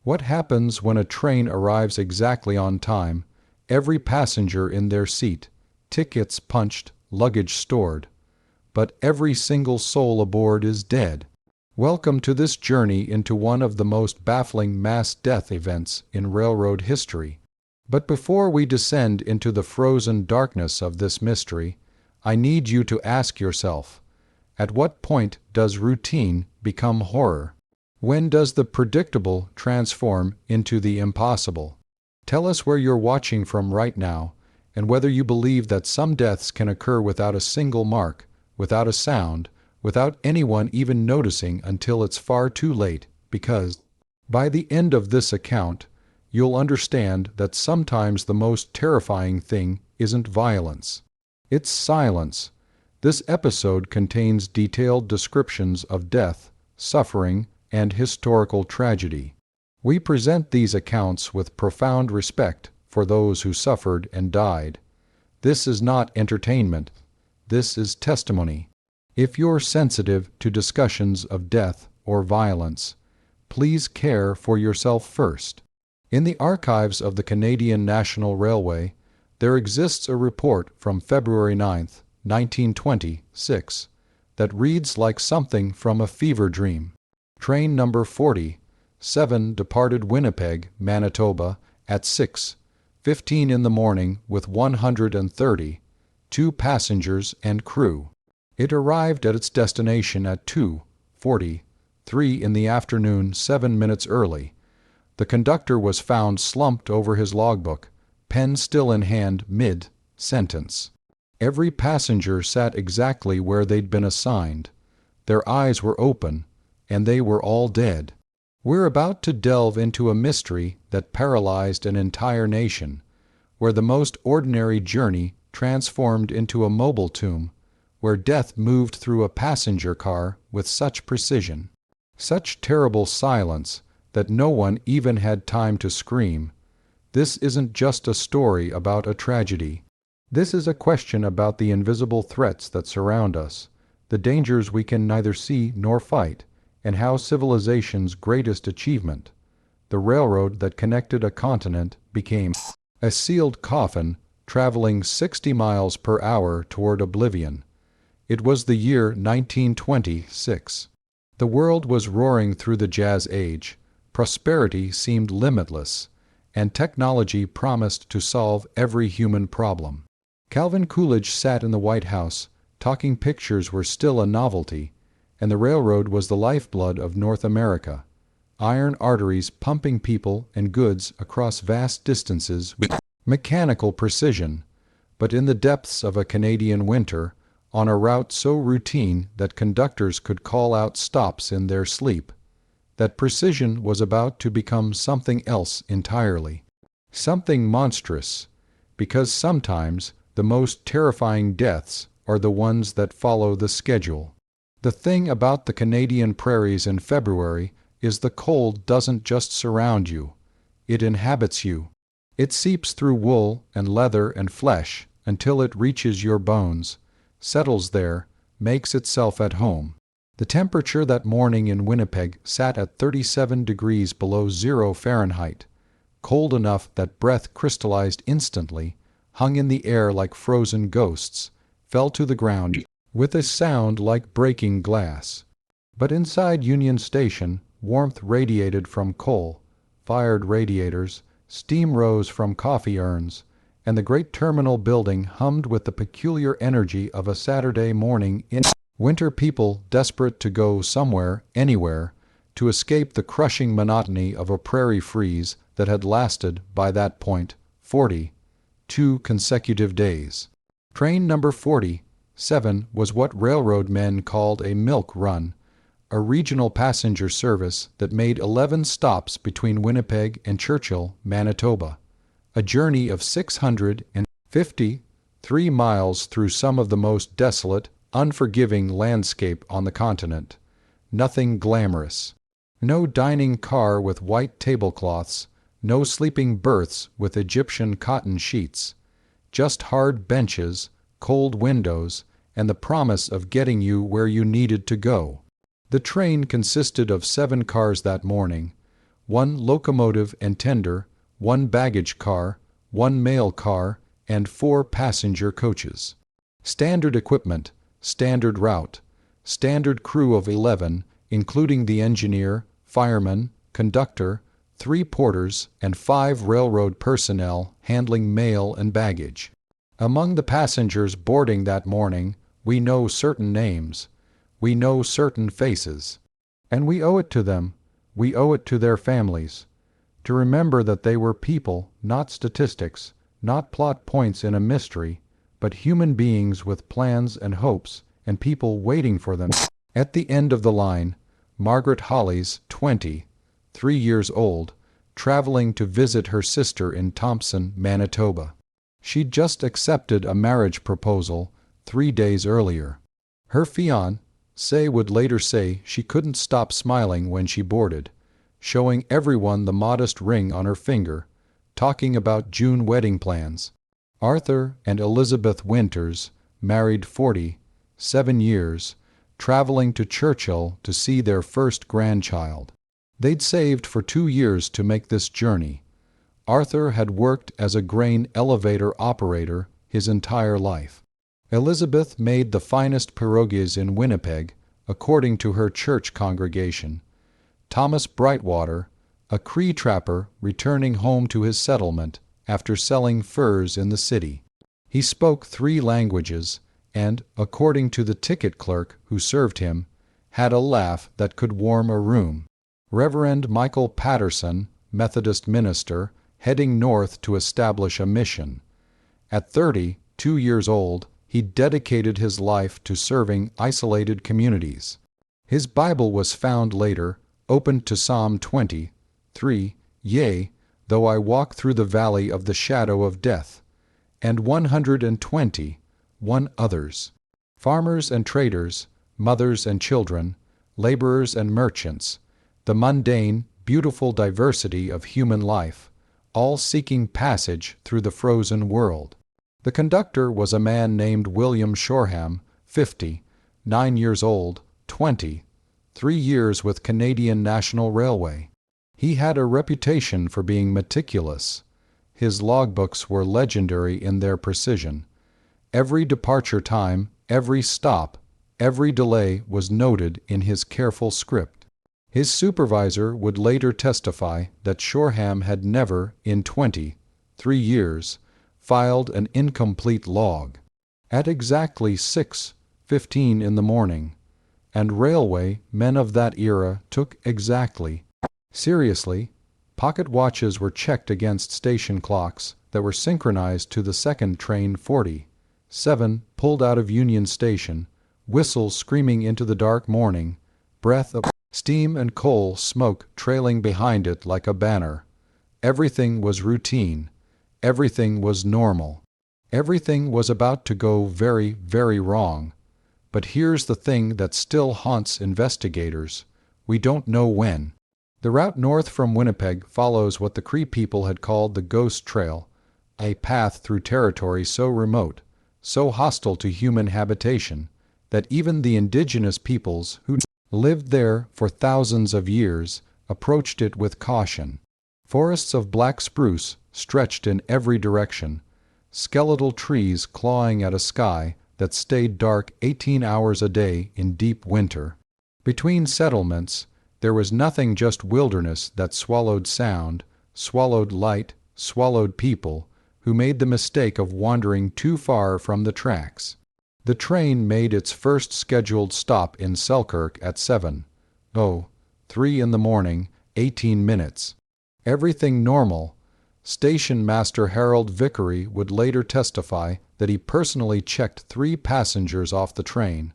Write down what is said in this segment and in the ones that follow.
What happens when a train arrives exactly on time, every passenger in their seat, tickets punched, luggage stored, but every single soul aboard is dead? Welcome to this journey into one of the most baffling mass death events in railroad history. But before we descend into the frozen darkness of this mystery, I need you to ask yourself, at what point does routine become horror? When does the predictable transform into the impossible? Tell us where you're watching from right now, and whether you believe that some deaths can occur without a single mark, without a sound, without anyone even noticing until it's far too late, because by the end of this account, you'll understand that sometimes the most terrifying thing isn't violence. It's silence. This episode contains detailed descriptions of death, suffering, and historical tragedy. We present these accounts with profound respect for those who suffered and died. This is not entertainment. This is testimony. If you're sensitive to discussions of death or violence, please care for yourself first. In the archives of the Canadian National Railway, there exists a report from February 9, 1926, that reads like something from a fever dream. Train number 47 departed Winnipeg, Manitoba, at 6:15 in the morning with 132 passengers and crew. It arrived at its destination at 2:43 in the afternoon, 7 minutes early. The conductor was found slumped over his logbook, pen still in hand mid-sentence. Every passenger sat exactly where they'd been assigned. Their eyes were open, and they were all dead. We're about to delve into a mystery that paralyzed an entire nation, where the most ordinary journey transformed into a mobile tomb, where death moved through a passenger car with such precision, such terrible silence that no one even had time to scream. This isn't just a story about a tragedy. This is a question about the invisible threats that surround us, the dangers we can neither see nor fight, and how civilization's greatest achievement, the railroad that connected a continent, became a sealed coffin traveling 60 miles per hour toward oblivion. It was the year 1926. The world was roaring through the Jazz Age. Prosperity seemed limitless, and technology promised to solve every human problem. Calvin Coolidge sat in the White House. Talking pictures were still a novelty, and the railroad was the lifeblood of North America. Iron arteries pumping people and goods across vast distances with mechanical precision. But in the depths of a Canadian winter, on a route so routine that conductors could call out stops in their sleep, that precision was about to become something else entirely. Something monstrous, because sometimes the most terrifying deaths are the ones that follow the schedule. The thing about the Canadian prairies in February is the cold doesn't just surround you, it inhabits you. It seeps through wool and leather and flesh until it reaches your bones, settles there, makes itself at home. The temperature that morning in Winnipeg sat at 37 degrees below 0 Fahrenheit, cold enough that breath crystallized instantly, hung in the air like frozen ghosts, fell to the ground with a sound like breaking glass. But inside Union Station, warmth radiated from coal-fired radiators, steam rose from coffee urns, and the great terminal building hummed with the peculiar energy of a Saturday morning in winter. People desperate to go somewhere, anywhere, to escape the crushing monotony of a prairie freeze that had lasted, by that point, 42 consecutive days. Train number 47 was what railroad men called a milk run, a regional passenger service that made 11 stops between Winnipeg and Churchill, Manitoba, a journey of 653 miles through some of the most desolate, unforgiving landscape on the continent. Nothing glamorous. No dining car with white tablecloths, no sleeping berths with Egyptian cotton sheets. Just hard benches, cold windows, and the promise of getting you where you needed to go. The train consisted of 7 cars that morning, one locomotive and tender, one baggage car, one mail car, and 4 passenger coaches. Standard equipment, standard route, standard crew of 11, including the engineer, fireman, conductor, 3 porters, and 5 railroad personnel handling mail and baggage. Among the passengers boarding that morning, we know certain names. We know certain faces. And we owe it to them, we owe it to their families, to remember that they were people, not statistics, not plot points in a mystery, but human beings with plans and hopes, and people waiting for them. At the end of the line, Margaret Hollies, 20, 3 years old, traveling to visit her sister in Thompson, Manitoba. She'd just accepted a marriage proposal 3 days earlier. Her fiancé would later say she couldn't stop smiling when she boarded, showing everyone the modest ring on her finger, talking about June wedding plans. Arthur and Elizabeth Winters, married 47 years, traveling to Churchill to see their first grandchild. They'd saved for 2 years to make this journey. Arthur had worked as a grain elevator operator his entire life. Elizabeth made the finest pierogies in Winnipeg, according to her church congregation. Thomas Brightwater, a Cree trapper returning home to his settlement after selling furs in the city. He spoke 3 languages and, according to the ticket clerk who served him, had a laugh that could warm a room. Reverend Michael Patterson, Methodist minister, heading north to establish a mission. At 32 years old, he dedicated his life to serving isolated communities. His Bible was found later, opened to Psalm 23, "Yea, though I walk through the valley of the shadow of death," and 121 others. Farmers and traders, mothers and children, laborers and merchants, the mundane, beautiful diversity of human life, all seeking passage through the frozen world. The conductor was a man named William Shoreham, 59 years old, 3 years with Canadian National Railway. He had a reputation for being meticulous. His logbooks were legendary in their precision. Every departure time, every stop, every delay was noted in his careful script. His supervisor would later testify that Shoreham had never, in 23 years, filed an incomplete log. At exactly 6:15 in the morning, and railway men of that era took exactly seriously, pocket watches were checked against station clocks that were synchronized to the second train 47 pulled out of Union Station, whistles screaming into the dark morning, breath of steam and coal smoke trailing behind it like a banner. Everything was routine. Everything was normal. Everything was about to go very, very wrong. But here's the thing that still haunts investigators. We don't know when. The route north from Winnipeg follows what the Cree people had called the Ghost Trail, a path through territory so remote, so hostile to human habitation, that even the indigenous peoples who lived there for thousands of years approached it with caution. Forests of black spruce stretched in every direction, skeletal trees clawing at a sky that stayed dark 18 hours a day in deep winter. Between settlements, there was nothing, just wilderness that swallowed sound, swallowed light, swallowed people, who made the mistake of wandering too far from the tracks. The train made its first scheduled stop in Selkirk at 7:03 in the morning, 18 minutes. Everything normal. Station Master Harold Vickery would later testify that he personally checked 3 passengers off the train,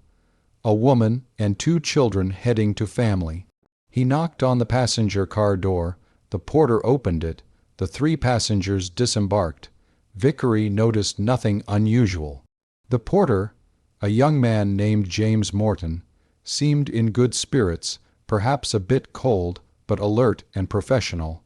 a woman and 2 children heading to family. He knocked on the passenger car door, the porter opened it, the 3 passengers disembarked. Vickery noticed nothing unusual. The porter, a young man named James Morton, seemed in good spirits, perhaps a bit cold, but alert and professional.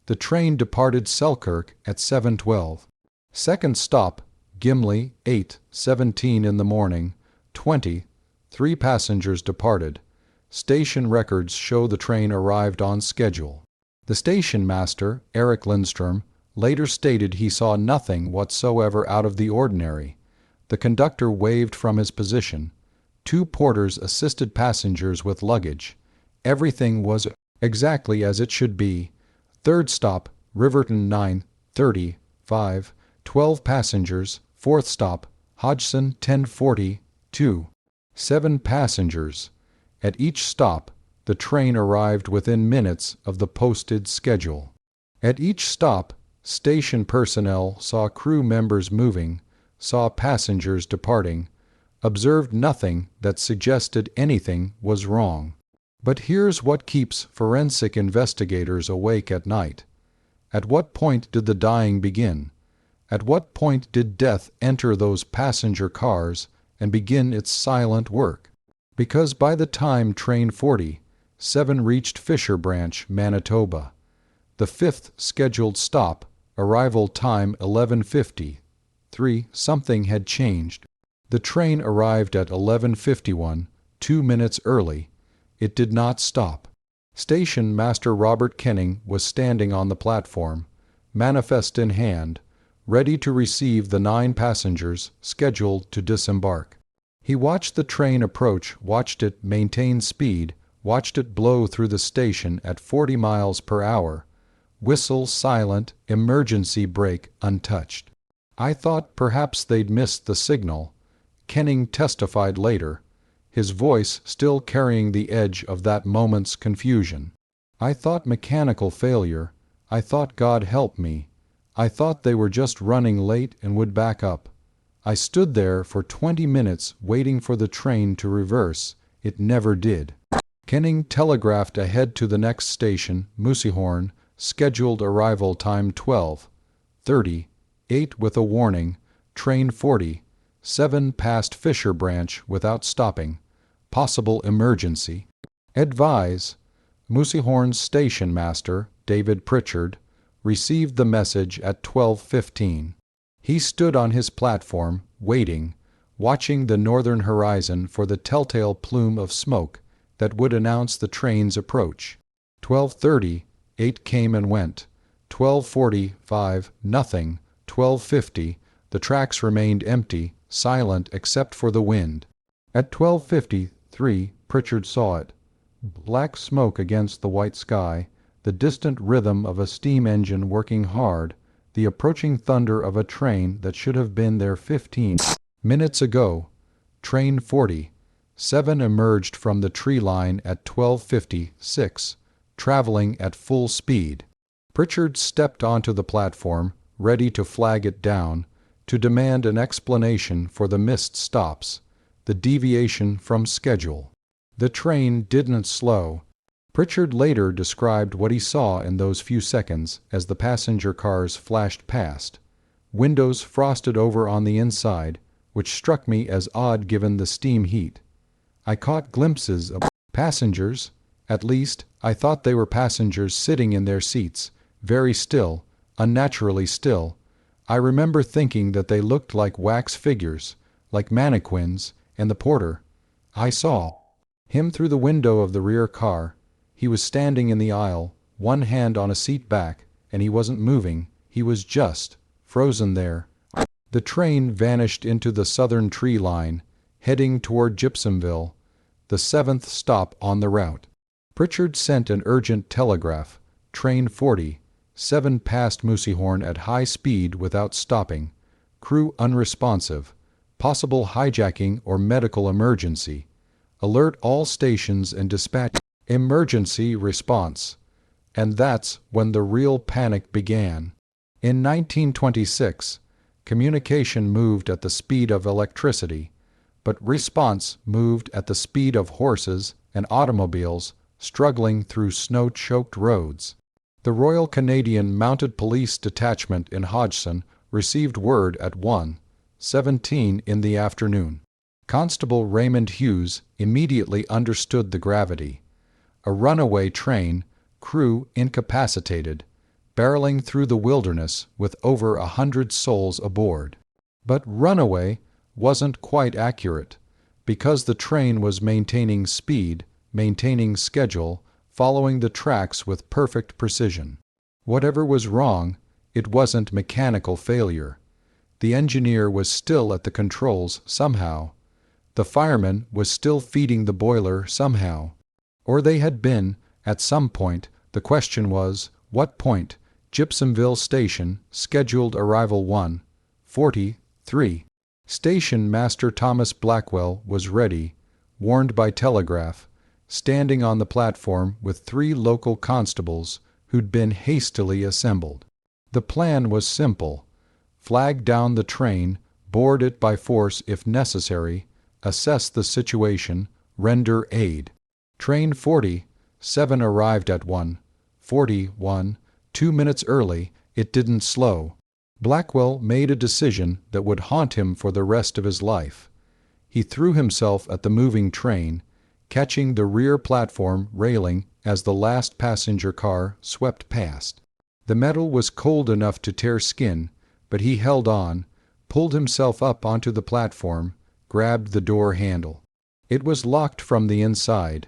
The train departed Selkirk at 7:12. Second stop, Gimli, 8:17 in the morning, 3 passengers departed. Station records show the train arrived on schedule. The station master, Eric Lindstrom, later stated he saw nothing whatsoever out of the ordinary. The conductor waved from his position. 2 porters assisted passengers with luggage. Everything was exactly as it should be. Third stop, Riverton 9:30, 5, 12 passengers. Fourth stop, Hodgson 10:40, 2, 7 passengers. At each stop, the train arrived within minutes of the posted schedule. At each stop, station personnel saw crew members moving, saw passengers departing, observed nothing that suggested anything was wrong. But here's what keeps forensic investigators awake at night. At what point did the dying begin? At what point did death enter those passenger cars and begin its silent work? Because by the time Train 47 reached Fisher Branch, Manitoba, the 5th scheduled stop, arrival time 11:53, something had changed. The train arrived at 11:51, 2 minutes early. It did not stop. Station Master Robert Kenning was standing on the platform, manifest in hand, ready to receive the 9 passengers scheduled to disembark. He watched the train approach, watched it maintain speed, watched it blow through the station at 40 miles per hour, whistle silent, emergency brake untouched. I thought perhaps they'd missed the signal, Kenning testified later, his voice still carrying the edge of that moment's confusion. I thought mechanical failure. I thought God help me. I thought they were just running late and would back up. I stood there for 20 minutes waiting for the train to reverse. It never did. Kenning telegraphed ahead to the next station, Moosehorn, scheduled arrival time 12:30, 8 with a warning, train 47 past Fisher Branch without stopping, possible emergency. Advise. Moosehorn's station master, David Pritchard, received the message at 12:15. He stood on his platform, waiting, watching the northern horizon for the telltale plume of smoke that would announce the train's approach. 12:30, 8 came and went. 12:45, nothing. 12:50, the tracks remained empty, silent except for the wind. At 12:53, Pritchard saw it. Black smoke against the white sky, the distant rhythm of a steam engine working hard, the approaching thunder of a train that should have been there 15 minutes ago. Train 47 emerged from the tree line at 12:56, traveling at full speed. Pritchard stepped onto the platform, ready to flag it down, to demand an explanation for the missed stops, the deviation from schedule. The train didn't slow. Pritchard later described what he saw in those few seconds as the passenger cars flashed past. Windows frosted over on the inside, which struck me as odd given the steam heat. I caught glimpses of passengers. At least, I thought they were passengers sitting in their seats, very still, unnaturally still. I remember thinking that they looked like wax figures, like mannequins, and the porter. I saw him through the window of the rear car. He was standing in the aisle, one hand on a seat back, and he wasn't moving. He was just frozen there. The train vanished into the southern tree line, heading toward Gypsumville, the 7th stop on the route. Pritchard sent an urgent telegraph. Train 47 passed Moosehorn at high speed without stopping. Crew unresponsive. Possible hijacking or medical emergency. Alert all stations and dispatch emergency response. And that's when the real panic began. In 1926, communication moved at the speed of electricity, but response moved at the speed of horses and automobiles struggling through snow-choked roads. The Royal Canadian Mounted Police Detachment in Hodgson received word at 1:17 in the afternoon. Constable Raymond Hughes immediately understood the gravity. A runaway train, crew incapacitated, barreling through the wilderness with over 100 souls aboard. But runaway wasn't quite accurate, because the train was maintaining speed, maintaining schedule, following the tracks with perfect precision. Whatever was wrong, it wasn't mechanical failure. The engineer was still at the controls somehow. The fireman was still feeding the boiler somehow. Or they had been, at some point. The question was, what point? Gypsumville Station, scheduled arrival 1:43. Station Master Thomas Blackwell was ready, warned by telegraph, standing on the platform with 3 local constables who'd been hastily assembled. The plan was simple: flag down the train, board it by force if necessary, assess the situation, render aid. Train 47 arrived at 1:41, 2 minutes early. It didn't slow. Blackwell made a decision that would haunt him for the rest of his life. He threw himself at the moving train, catching the rear platform railing as the last passenger car swept past. The metal was cold enough to tear skin, but he held on, pulled himself up onto the platform, grabbed the door handle. It was locked from the inside.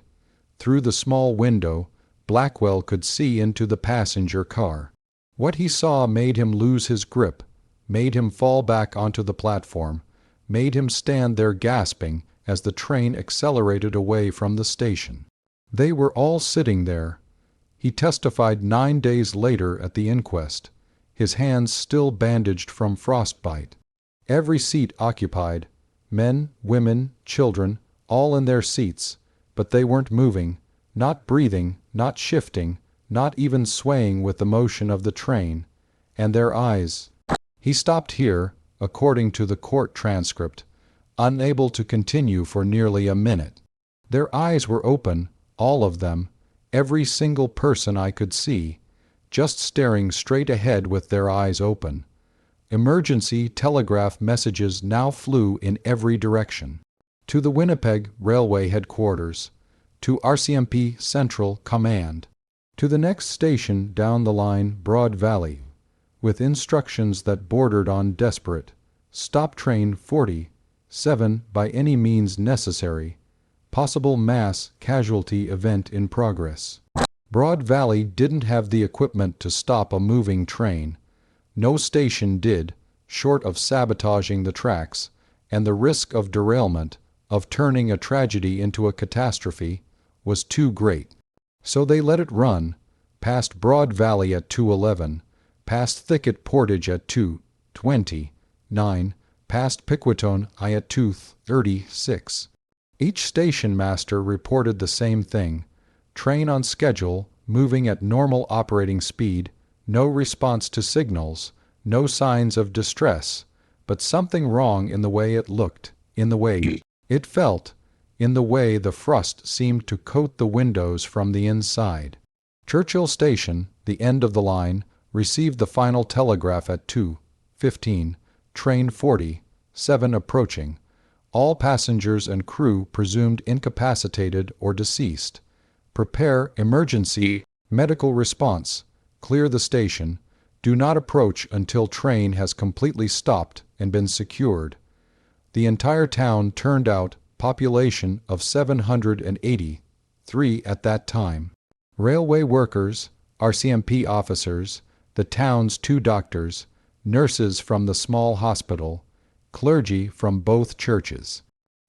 Through the small window, Blackwell could see into the passenger car. What he saw made him lose his grip, made him fall back onto the platform, made him stand there gasping as the train accelerated away from the station. They were all sitting there. He testified 9 days later at the inquest, his hands still bandaged from frostbite. Every seat occupied, men, women, children, all in their seats, but they weren't moving, not breathing, not shifting, not even swaying with the motion of the train, and their eyes. He stopped here, according to the court transcript, unable to continue for nearly a minute. Their eyes were open, all of them, every single person I could see, just staring straight ahead with their eyes open. Emergency telegraph messages now flew in every direction. To the Winnipeg Railway Headquarters, to RCMP Central Command, to the next station down the line, Broad Valley, with instructions that bordered on desperate: stop train 47 by any means necessary, possible mass casualty event in progress. Broad Valley didn't have the equipment to stop a moving train. No station did, short of sabotaging the tracks, and the risk of derailment, of turning a tragedy into a catastrophe, was too great. So they let it run, past Broad Valley at 2:11, past Thicket Portage at 2:29, past Piquetone at 2:36. Each station master reported the same thing: train on schedule, moving at normal operating speed, no response to signals, no signs of distress, but something wrong in the way it looked, in the way it felt, in the way the frost seemed to coat the windows from the inside. Churchill Station, the end of the line, received the final telegraph at 2:15, train 47 approaching. All passengers and crew presumed incapacitated or deceased. Prepare emergency medical response. Clear the station. Do not approach until train has completely stopped and been secured. The entire town turned out, population of 783 at that time. Railway workers, RCMP officers, the town's 2 doctors, nurses from the small hospital, clergy from both churches.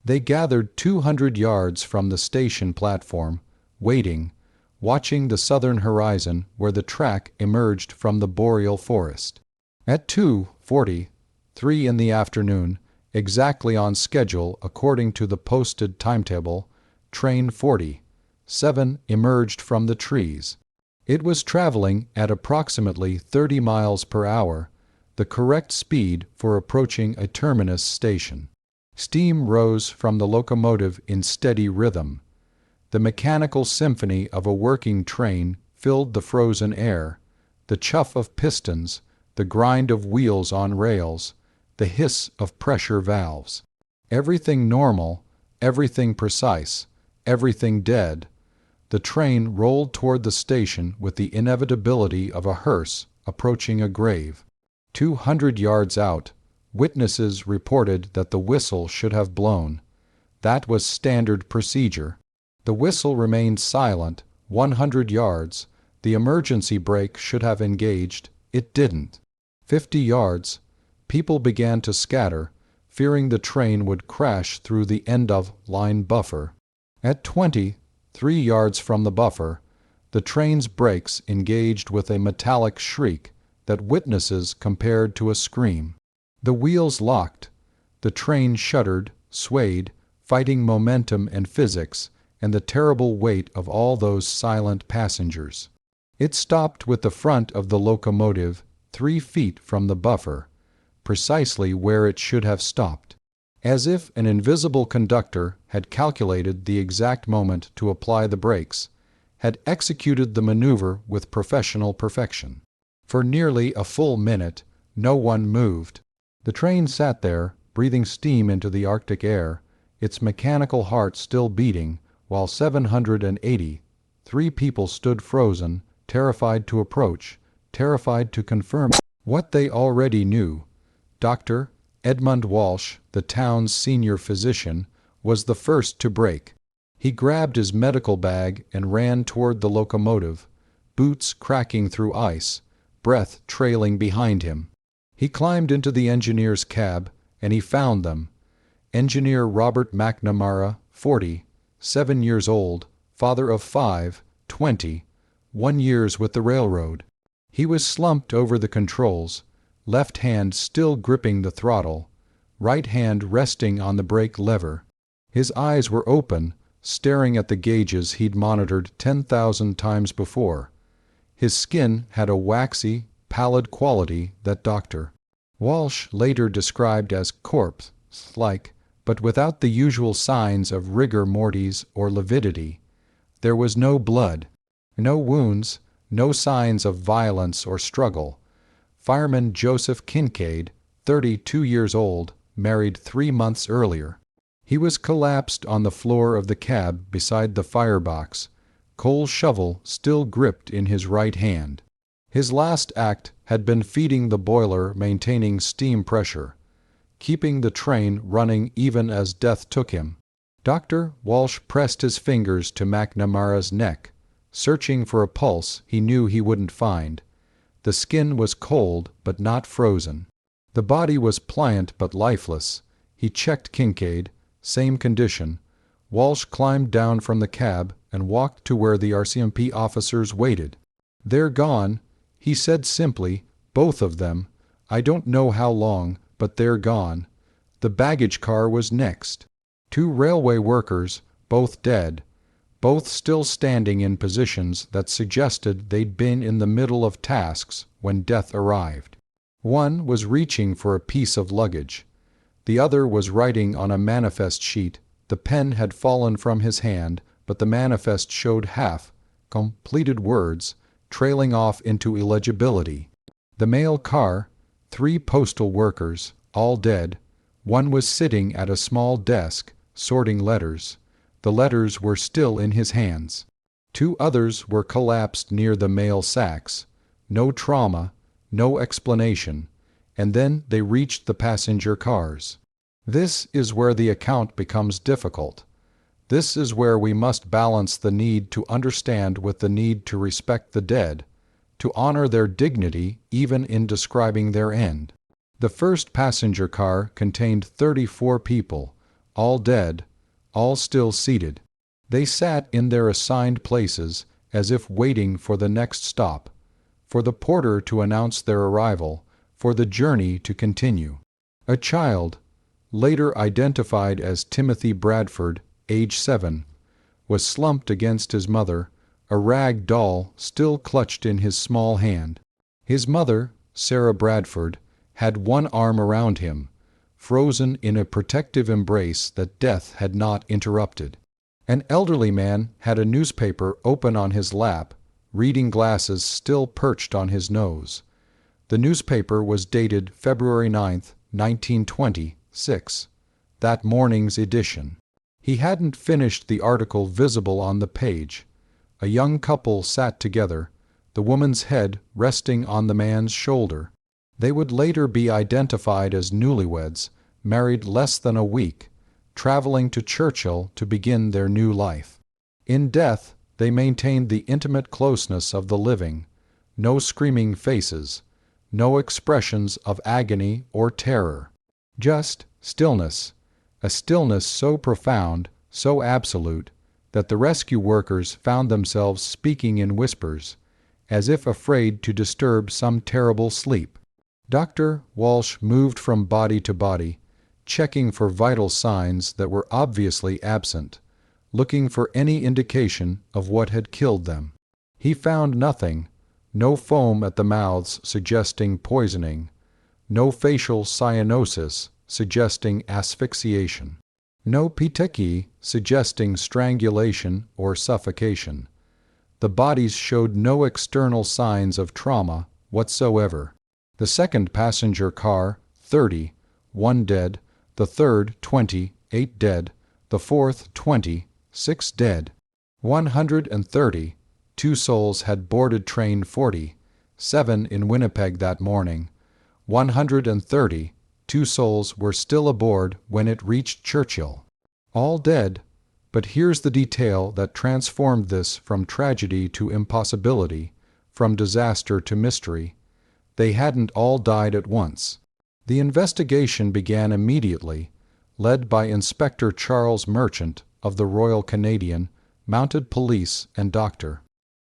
They gathered 200 yards from the station platform, waiting, watching the southern horizon where the track emerged from the boreal forest. At 2:43 in the afternoon, exactly on schedule according to the posted timetable, train 47 emerged from the trees. It was traveling at approximately 30 miles per hour, the correct speed for approaching a terminus station. Steam rose from the locomotive in steady rhythm. The mechanical symphony of a working train filled the frozen air, the chuff of pistons, the grind of wheels on rails, the hiss of pressure valves. Everything normal, everything precise, everything dead. The train rolled toward the station with the inevitability of a hearse approaching a grave. 200 yards out, witnesses reported that the whistle should have blown. That was standard procedure. The whistle remained silent 100 yards. The emergency brake should have engaged. It didn't. 50 yards. People began to scatter, fearing the train would crash through the end-of-line buffer. At 20, 3 yards from the buffer, the train's brakes engaged with a metallic shriek that witnesses compared to a scream. The wheels locked. The train shuddered, swayed, fighting momentum and physics and the terrible weight of all those silent passengers. It stopped with the front of the locomotive 3 feet from the buffer, precisely where it should have stopped, as if an invisible conductor had calculated the exact moment to apply the brakes, had executed the maneuver with professional perfection. For nearly a full minute, no one moved. The train sat there, breathing steam into the Arctic air, its mechanical heart still beating, while 783 people stood frozen, terrified to approach, terrified to confirm what they already knew. Dr. Edmund Walsh, the town's senior physician, was the first to brake. He grabbed his medical bag and ran toward the locomotive, boots cracking through ice, breath trailing behind him. He climbed into the engineer's cab, and he found them. Engineer Robert McNamara, 40, 7 years old, father of 5, 20, 1 years with the railroad. He was slumped over the controls, left hand still gripping the throttle, right hand resting on the brake lever. His eyes were open, staring at the gauges he'd monitored 10,000 times before. His skin had a waxy, pallid quality that Dr. Walsh later described as corpse-like, but without the usual signs of rigor mortis or lividity. There was no blood, no wounds, no signs of violence or struggle. Fireman Joseph Kincaid, 32 years old, married 3 months earlier. He was collapsed on the floor of the cab beside the firebox, coal shovel still gripped in his right hand. His last act had been feeding the boiler, maintaining steam pressure, keeping the train running even as death took him. Dr. Walsh pressed his fingers to McNamara's neck, searching for a pulse he knew he wouldn't find. The skin was cold but not frozen. The body was pliant but lifeless. He checked Kincaid, same condition. Walsh climbed down from the cab and walked to where the RCMP officers waited. "They're gone," he said simply, "both of them. I don't know how long, but they're gone." The baggage car was next. 2 railway workers, both dead, both still standing in positions that suggested they'd been in the middle of tasks when death arrived. One was reaching for a piece of luggage. The other was writing on a manifest sheet. The pen had fallen from his hand, but the manifest showed half-completed words, trailing off into illegibility. The mail car, 3 postal workers, all dead. One was sitting at a small desk, sorting letters. The letters were still in his hands. 2 others were collapsed near the mail sacks. No trauma, no explanation. And then they reached the passenger cars. This is where the account becomes difficult. This is where we must balance the need to understand with the need to respect the dead, to honor their dignity even in describing their end. The first passenger car contained 34 people, all dead, all still seated. They sat in their assigned places as if waiting for the next stop, for the porter to announce their arrival, for the journey to continue. A child, later identified as Timothy Bradford, age 7, was slumped against his mother, a rag doll still clutched in his small hand. His mother, Sarah Bradford, had one arm around him, frozen in a protective embrace that death had not interrupted. An elderly man had a newspaper open on his lap, reading glasses still perched on his nose. The newspaper was dated February 9, 1926, that morning's edition. He hadn't finished the article visible on the page. A young couple sat together, the woman's head resting on the man's shoulder. They would later be identified as newlyweds, married less than a week, traveling to Churchill to begin their new life. In death, They maintained the intimate closeness of the living, no screaming faces, no expressions of agony or terror. Just stillness, a stillness so profound, so absolute, that the rescue workers found themselves speaking in whispers, as if afraid to disturb some terrible sleep. Dr. Walsh moved from body to body, checking for vital signs that were obviously absent, looking for any indication of what had killed them. He found nothing, no foam at the mouths suggesting poisoning, no facial cyanosis suggesting asphyxiation, no petechiae suggesting strangulation or suffocation. The bodies showed no external signs of trauma whatsoever. The second passenger car, 30, 1 dead, the third, 20, 8 dead, the fourth, 20, 6 dead. 130, 2 souls had boarded train 40, 7 in Winnipeg that morning. 130, 2 souls were still aboard when it reached Churchill. All dead, but here's the detail that transformed this from tragedy to impossibility, from disaster to mystery. They hadn't all died at once. The investigation began immediately, led by Inspector Charles Merchant of the Royal Canadian Mounted Police and Dr.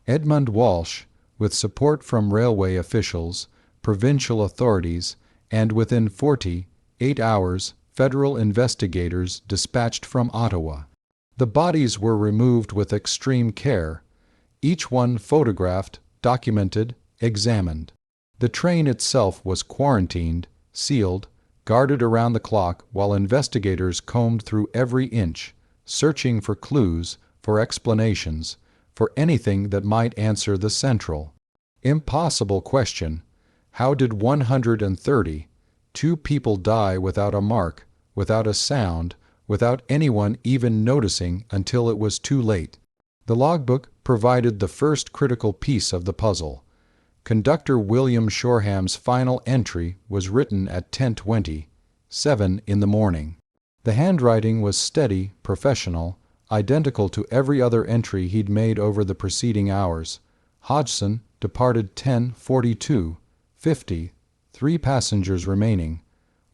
Edmund Walsh, with support from railway officials, provincial authorities, and within 48 hours, federal investigators dispatched from Ottawa. The bodies were removed with extreme care, each one photographed, documented, examined. The train itself was quarantined, sealed, guarded around the clock while investigators combed through every inch, searching for clues, for explanations, for anything that might answer the central, impossible question: how did 130, 2 people die without a mark, without a sound, without anyone even noticing until it was too late? The logbook provided the first critical piece of the puzzle. Conductor William Shoreham's final entry was written at 10:20, 7 in the morning. The handwriting was steady, professional, identical to every other entry he'd made over the preceding hours. Hodgson departed 10:42, 50, 3 passengers remaining.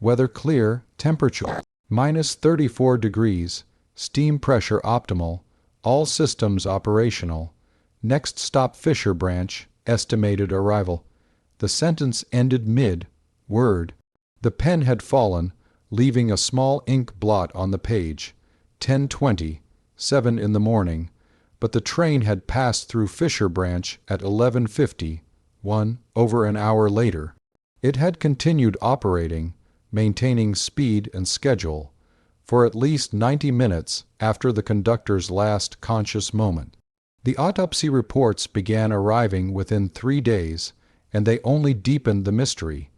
Weather clear, temperature -34 degrees, steam pressure optimal, all systems operational. Next stop Fisher Branch, estimated arrival. The sentence ended mid-word. The pen had fallen, leaving a small ink blot on the page. 10:20, 7 in the morning, but the train had passed through Fisher Branch at 11:50, over an hour later. It had continued operating, maintaining speed and schedule, for at least 90 minutes after the conductor's last conscious moment. The autopsy reports began arriving within 3 days, and they only deepened the mystery.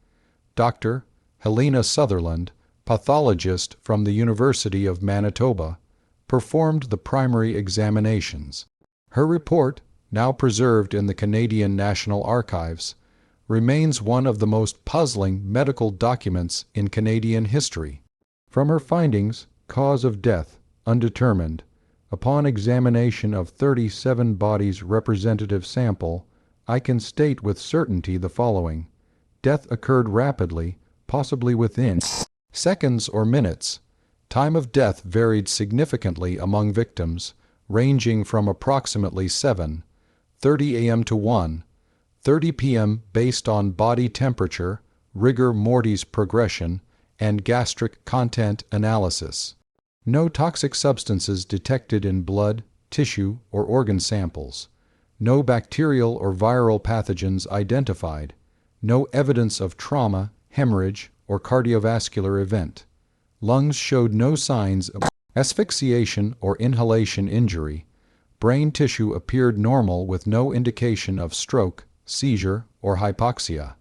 Dr. Helena Sutherland, pathologist from the University of Manitoba, performed the primary examinations. Her report, now preserved in the Canadian National Archives, remains one of the most puzzling medical documents in Canadian history. From her findings, cause of death, undetermined. Upon examination of 37 bodies representative sample, I can state with certainty the following. Death occurred rapidly, possibly within seconds or minutes. Time of death varied significantly among victims, ranging from approximately 7:30 a.m. to 1:30 p.m. based on body temperature, rigor mortis progression, and gastric content analysis. No toxic substances detected in blood, tissue, or organ samples. No bacterial or viral pathogens identified. No evidence of trauma, hemorrhage, or cardiovascular event. Lungs showed no signs of asphyxiation or inhalation injury. Brain tissue appeared normal with no indication of stroke, seizure, or hypoxia.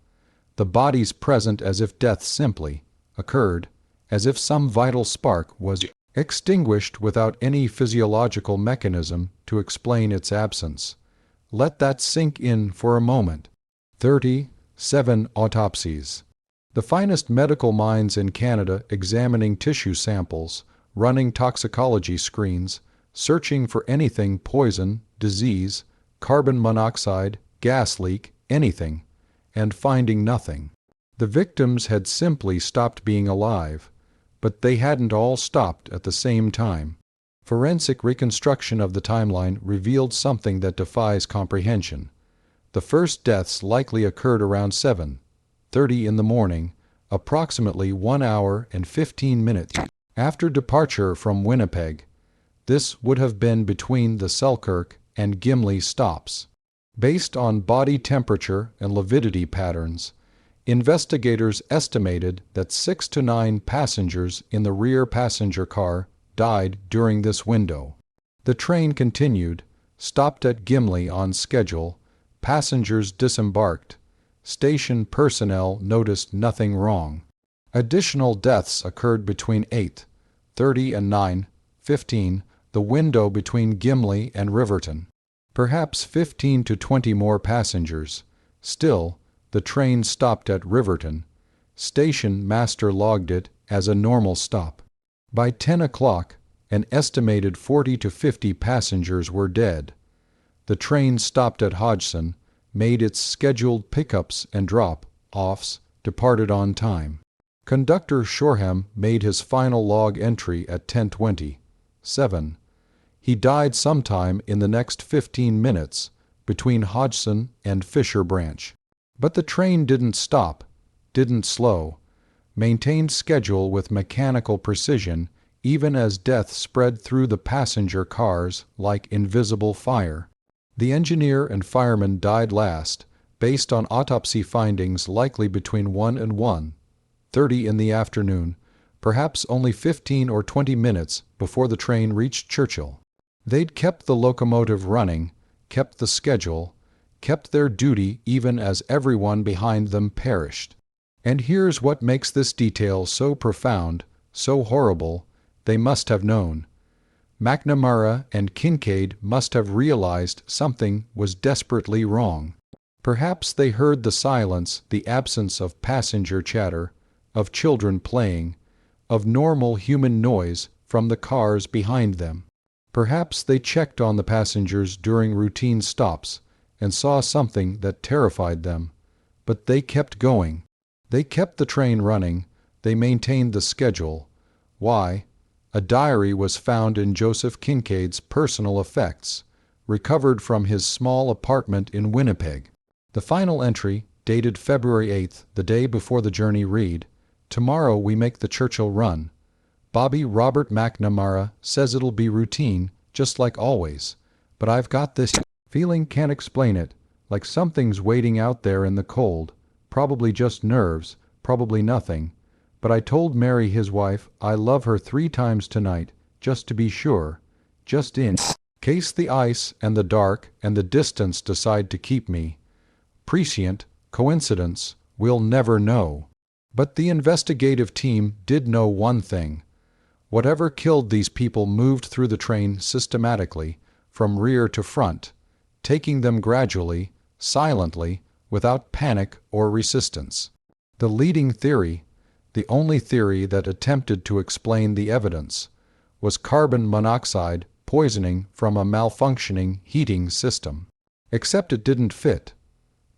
The bodies present as if death simply occurred, as if some vital spark was extinguished without any physiological mechanism to explain its absence. Let that sink in for a moment. 37 autopsies. The finest medical minds in Canada examining tissue samples, running toxicology screens, searching for anything: poison, disease, carbon monoxide, gas leak, anything, and finding nothing. The victims had simply stopped being alive, but they hadn't all stopped at the same time. Forensic reconstruction of the timeline revealed something that defies comprehension. The first deaths likely occurred around 7:30 in the morning, approximately 1 hour and 15 minutes after departure from Winnipeg. This would have been between the Selkirk and Gimli stops. Based on body temperature and lividity patterns, investigators estimated that 6 to 9 passengers in the rear passenger car died during this window. The train continued, stopped at Gimli on schedule, passengers disembarked. Station personnel noticed nothing wrong. Additional deaths occurred between 8:30 and 9:15, the window between Gimli and Riverton. Perhaps 15 to 20 more passengers. Still, the train stopped at Riverton. Station master logged it as a normal stop. By 10 o'clock, an estimated 40 to 50 passengers were dead. The train stopped at Hodgson, made its scheduled pickups and drop-offs, departed on time. Conductor Shoreham made his final log entry at 10:27. He died sometime in the next 15 minutes between Hodgson and Fisher Branch. But the train didn't stop, didn't slow, maintained schedule with mechanical precision even as death spread through the passenger cars like invisible fire. The engineer and fireman died last, based on autopsy findings likely between 1 and 1:30 in the afternoon, perhaps only 15 or 20 minutes before the train reached Churchill. They'd kept the locomotive running, kept the schedule, kept their duty even as everyone behind them perished. And here's what makes this detail so profound, so horrible: they must have known. McNamara and Kincaid must have realized something was desperately wrong. Perhaps they heard the silence, the absence of passenger chatter, of children playing, of normal human noise from the cars behind them. Perhaps they checked on the passengers during routine stops and saw something that terrified them, but they kept going. They kept the train running, they maintained the schedule. Why? A diary was found in Joseph Kincaid's personal effects, recovered from his small apartment in Winnipeg. The final entry, dated February 8th, the day before the journey, read, "Tomorrow we make the Churchill run. Bobby Robert McNamara says it'll be routine, just like always. But I've got this feeling, can't explain it, like something's waiting out there in the cold. Probably just nerves, probably nothing. But I told Mary, his wife, I love her 3 times tonight, just to be sure, just in case the ice and the dark and the distance decide to keep me. Prescient, coincidence, we'll never know." But the investigative team did know one thing. Whatever killed these people moved through the train systematically, from rear to front, taking them gradually, silently, without panic or resistance. The leading theory, the only theory that attempted to explain the evidence, was carbon monoxide poisoning from a malfunctioning heating system. Except it didn't fit.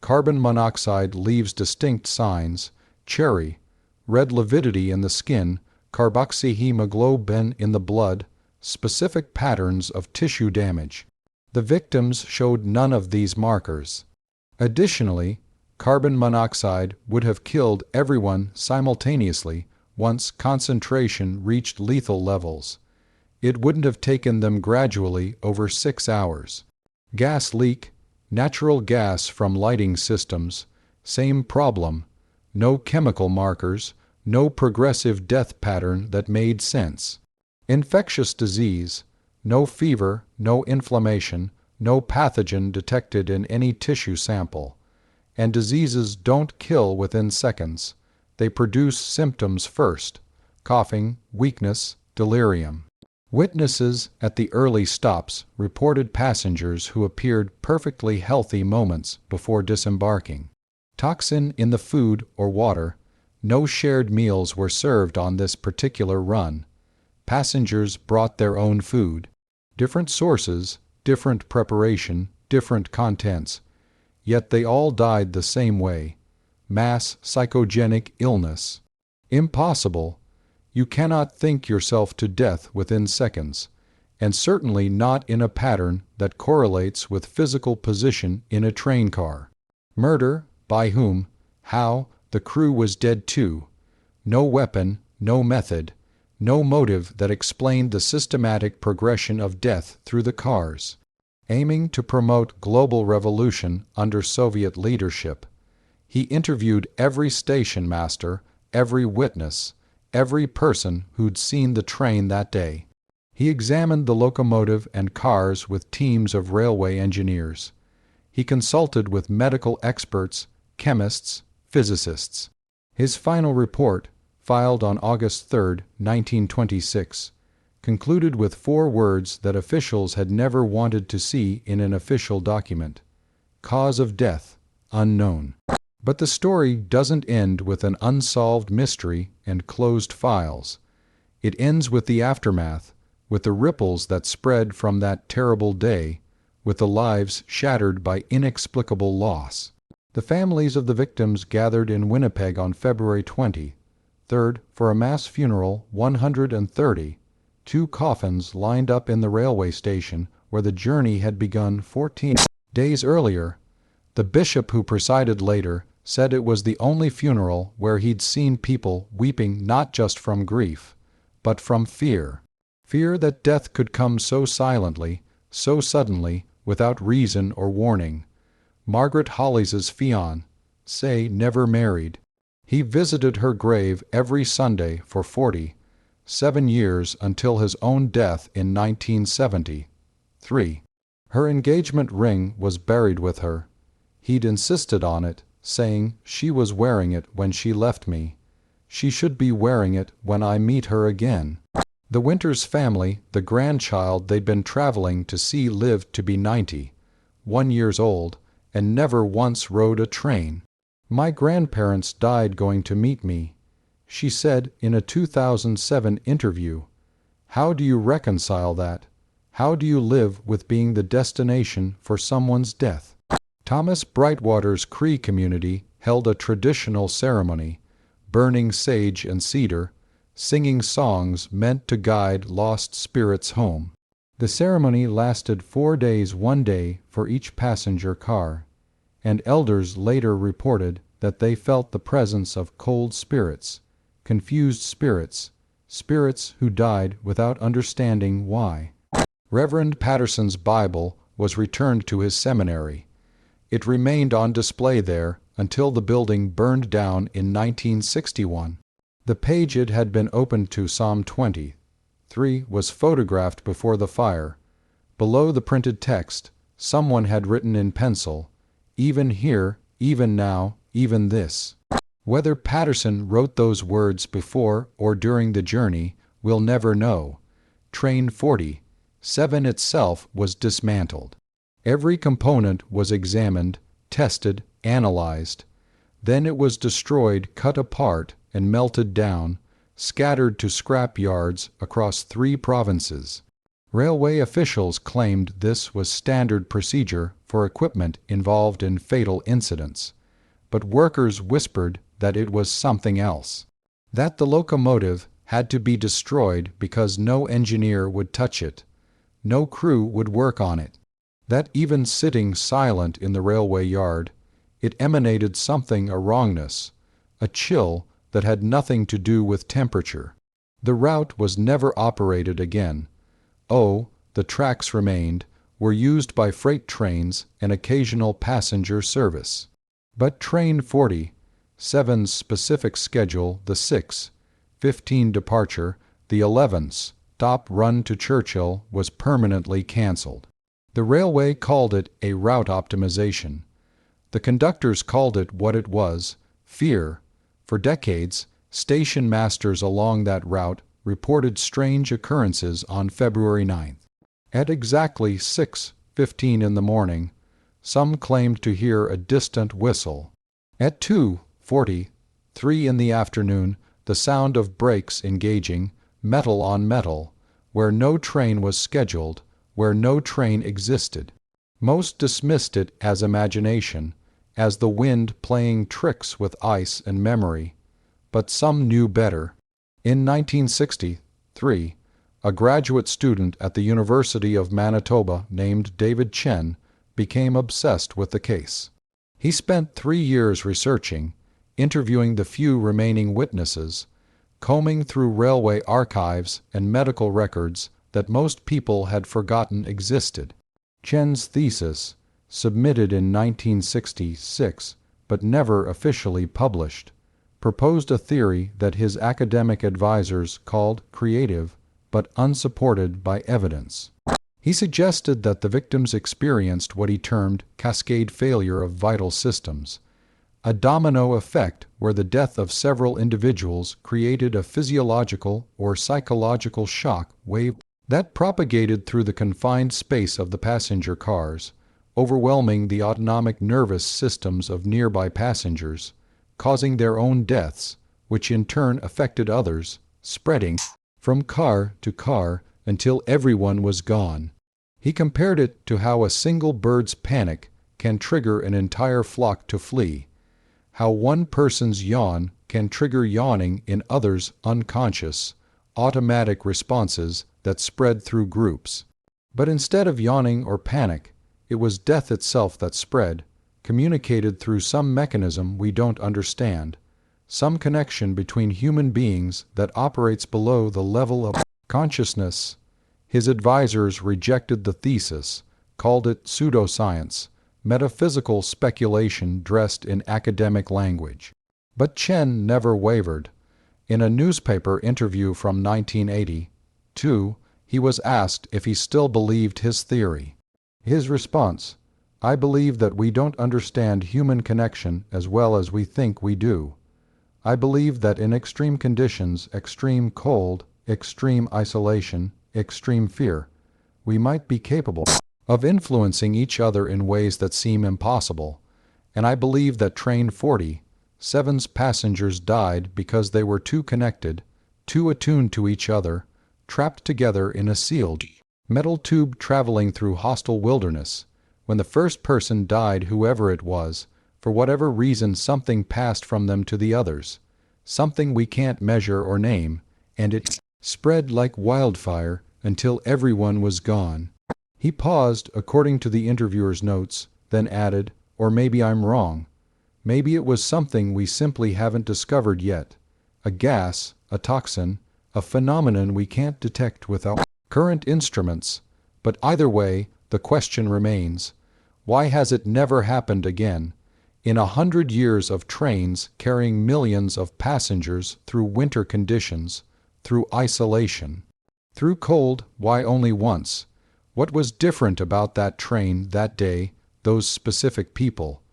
Carbon monoxide leaves distinct signs: cherry, red lividity in the skin, carboxyhemoglobin in the blood, specific patterns of tissue damage. The victims showed none of these markers. Additionally, carbon monoxide would have killed everyone simultaneously once concentration reached lethal levels. It wouldn't have taken them gradually over 6 hours. Gas leak, natural gas from lighting systems, same problem. No chemical markers, no progressive death pattern that made sense. Infectious disease, no fever, no inflammation, no pathogen detected in any tissue sample. And diseases don't kill within seconds. They produce symptoms first: coughing, weakness, delirium. Witnesses at the early stops reported passengers who appeared perfectly healthy moments before disembarking. Toxin in the food or water. No shared meals were served on this particular run. Passengers brought their own food. Different sources, different preparation, different contents. Yet they all died the same way. Mass psychogenic illness. Impossible. You cannot think yourself to death within seconds, and certainly not in a pattern that correlates with physical position in a train car. Murder? By whom? How? The crew was dead too. No weapon, no method, no motive that explained the systematic progression of death through the cars. Aiming to promote global revolution under Soviet leadership, he interviewed every station master, every witness, every person who'd seen the train that day. He examined the locomotive and cars with teams of railway engineers. He consulted with medical experts, chemists, physicists. His final report, filed on August 3, 1926, concluded with 4 words that officials had never wanted to see in an official document. Cause of death, unknown. But the story doesn't end with an unsolved mystery and closed files. It ends with the aftermath, with the ripples that spread from that terrible day, with the lives shattered by inexplicable loss. The families of the victims gathered in Winnipeg on February 23rd for a mass funeral. 130, 2 coffins lined up in the railway station where the journey had begun 14 days earlier. The bishop who presided later said it was the only funeral where he'd seen people weeping not just from grief, but from fear. Fear that death could come so silently, so suddenly, without reason or warning. Margaret Hollis's fiancé never married. He visited her grave every Sunday for 47 years until his own death in 1973. Her engagement ring was buried with her. He'd insisted on it, saying she was wearing it when she left me. She should be wearing it when I meet her again. The Winters family, the grandchild they'd been traveling to see, lived to be 91 years old and never once rode a train. My grandparents died going to meet me, she said in a 2007 interview. How do you reconcile that? How do you live with being the destination for someone's death? Thomas Brightwater's Cree community held a traditional ceremony, burning sage and cedar, singing songs meant to guide lost spirits home. The ceremony lasted 4 days, 1 day for each passenger car, and elders later reported that they felt the presence of cold spirits, confused spirits, spirits who died without understanding why. Reverend Patterson's Bible was returned to his seminary. It remained on display there until the building burned down in 1961. The page it had been opened to, Psalm 23, was photographed before the fire. Below the printed text, someone had written in pencil, "Even here, even now, even this." Whether Patterson wrote those words before or during the journey, we'll never know. Train 47 itself was dismantled. Every component was examined, tested, analyzed. Then it was destroyed, cut apart, and melted down, scattered to scrap yards across 3 provinces. Railway officials claimed this was standard procedure for equipment involved in fatal incidents, but workers whispered that it was something else. That the locomotive had to be destroyed because no engineer would touch it, no crew would work on it. That even sitting silent in the railway yard, it emanated something, a wrongness, a chill that had nothing to do with temperature. The route was never operated again. Oh, the tracks remained, were used by freight trains and occasional passenger service. But Train 47's specific schedule, the 6:15 departure, the 11's stop run to Churchill, was permanently cancelled. The railway called it a route optimization. The conductors called it what it was, fear. For decades, station masters along that route reported strange occurrences on February 9th. At exactly 6:15 in the morning, some claimed to hear a distant whistle. At 2:43 in the afternoon, the sound of brakes engaging, metal on metal, where no train was scheduled, where no train existed. Most dismissed it as imagination, as the wind playing tricks with ice and memory, but some knew better. In 1963, a graduate student at the University of Manitoba named David Chen became obsessed with the case. He spent 3 years researching, interviewing the few remaining witnesses, combing through railway archives and medical records that most people had forgotten existed. Chen's thesis, submitted in 1966 but never officially published, proposed a theory that his academic advisors called creative but unsupported by evidence. He suggested that the victims experienced what he termed cascade failure of vital systems, a domino effect where the death of several individuals created a physiological or psychological shock wave that propagated through the confined space of the passenger cars, overwhelming the autonomic nervous systems of nearby passengers, causing their own deaths, which in turn affected others, spreading from car to car until everyone was gone. He compared it to how a single bird's panic can trigger an entire flock to flee, how one person's yawn can trigger yawning in others' unconscious, automatic responses that spread through groups. But instead of yawning or panic, it was death itself that spread, communicated through some mechanism we don't understand, some connection between human beings that operates below the level of consciousness. His advisors rejected the thesis, called it pseudoscience, metaphysical speculation dressed in academic language. But Chen never wavered. In a newspaper interview from 1982, he was asked if he still believed his theory. His response, "I believe that we don't understand human connection as well as we think we do. I believe that in extreme conditions, extreme cold, extreme isolation, extreme fear, we might be capable of influencing each other in ways that seem impossible, and I believe that Train 47's passengers died because they were too connected, too attuned to each other, trapped together in a sealed metal tube traveling through hostile wilderness. When the first person died, whoever it was, for whatever reason something passed from them to the others, something we can't measure or name, and it spread like wildfire until everyone was gone." He paused, according to the interviewer's notes, then added, "Or maybe I'm wrong. Maybe it was something we simply haven't discovered yet. A gas, a toxin, a phenomenon we can't detect with our current instruments. But either way, the question remains, why has it never happened again? In 100 years of trains carrying millions of passengers through winter conditions, through isolation, through cold, why only once? What was different about that train, that day, those specific people?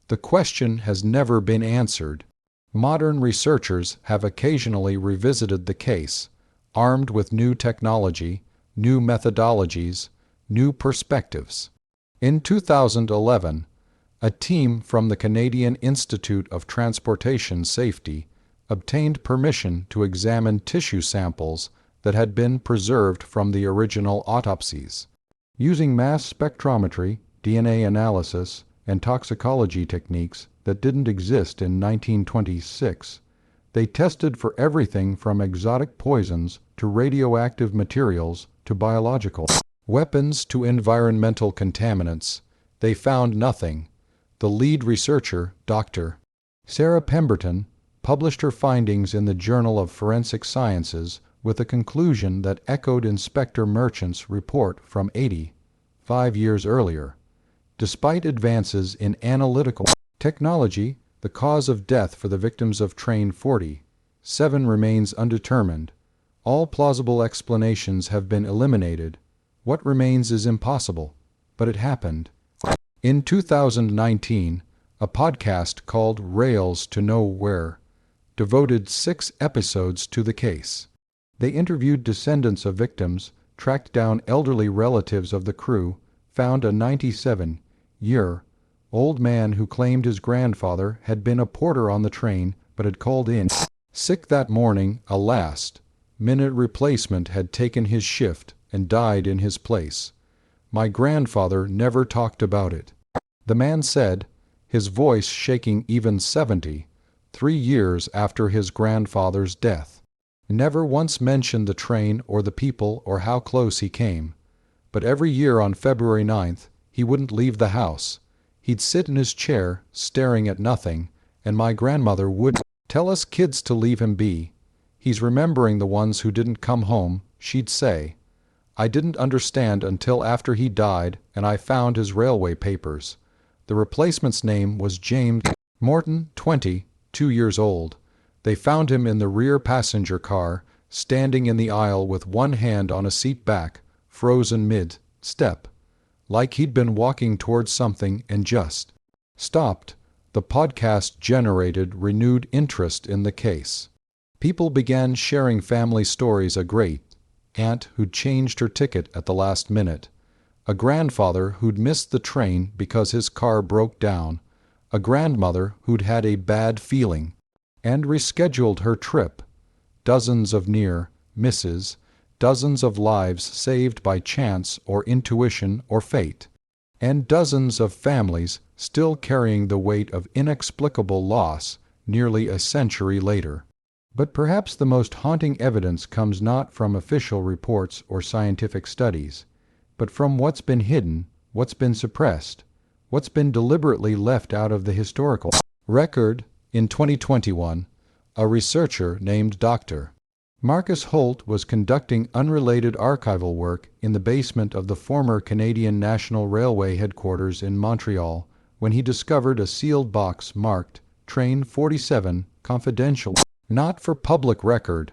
The question has never been answered. Modern researchers have occasionally revisited the case, armed with new technology, new methodologies, new perspectives. In 2011, a team from the Canadian Institute of Transportation Safety obtained permission to examine tissue samples that had been preserved from the original autopsies. Using mass spectrometry, DNA analysis, and toxicology techniques that didn't exist in 1926, they tested for everything from exotic poisons to radioactive materials to biological weapons to environmental contaminants. They found nothing. The lead researcher, Dr. Sarah Pemberton, published her findings in the Journal of Forensic Sciences with a conclusion that echoed Inspector Merchant's report from 85 years earlier. Despite advances in analytical technology, the cause of death for the victims of Train 47 remains undetermined. All plausible explanations have been eliminated. What remains is impossible, but it happened. In 2019, a podcast called Rails to Nowhere devoted 6 episodes to the case. They interviewed descendants of victims, tracked down elderly relatives of the crew, found a 97-year-old man who claimed his grandfather had been a porter on the train but had called in sick that morning. A last-minute replacement had taken his shift and died in his place. My grandfather never talked about it. The man said, his voice shaking even 70, 3 years after his grandfather's death. Never once mentioned the train or the people or how close he came. But every year on February 9th, he wouldn't leave the house. He'd sit in his chair, staring at nothing, and my grandmother would tell us kids to leave him be. He's remembering the ones who didn't come home, she'd say. I didn't understand until after he died and I found his railway papers. The replacement's name was James Morton, 20, 2 years old. They found him in the rear passenger car, standing in the aisle with one hand on a seat back, frozen mid-step. Like he'd been walking towards something and just stopped. The podcast generated renewed interest in the case. People began sharing family stories. A great aunt who'd changed her ticket at the last minute, a grandfather who'd missed the train because his car broke down, a grandmother who'd had a bad feeling and rescheduled her trip, dozens of near misses, dozens of lives saved by chance or intuition or fate, and dozens of families still carrying the weight of inexplicable loss nearly a century later. But perhaps the most haunting evidence comes not from official reports or scientific studies, but from what's been hidden, what's been suppressed, what's been deliberately left out of the historical record. In 2021, a researcher named Dr. Marcus Holt was conducting unrelated archival work in the basement of the former Canadian National Railway headquarters in Montreal when he discovered a sealed box marked Train 47 Confidential, not for public record.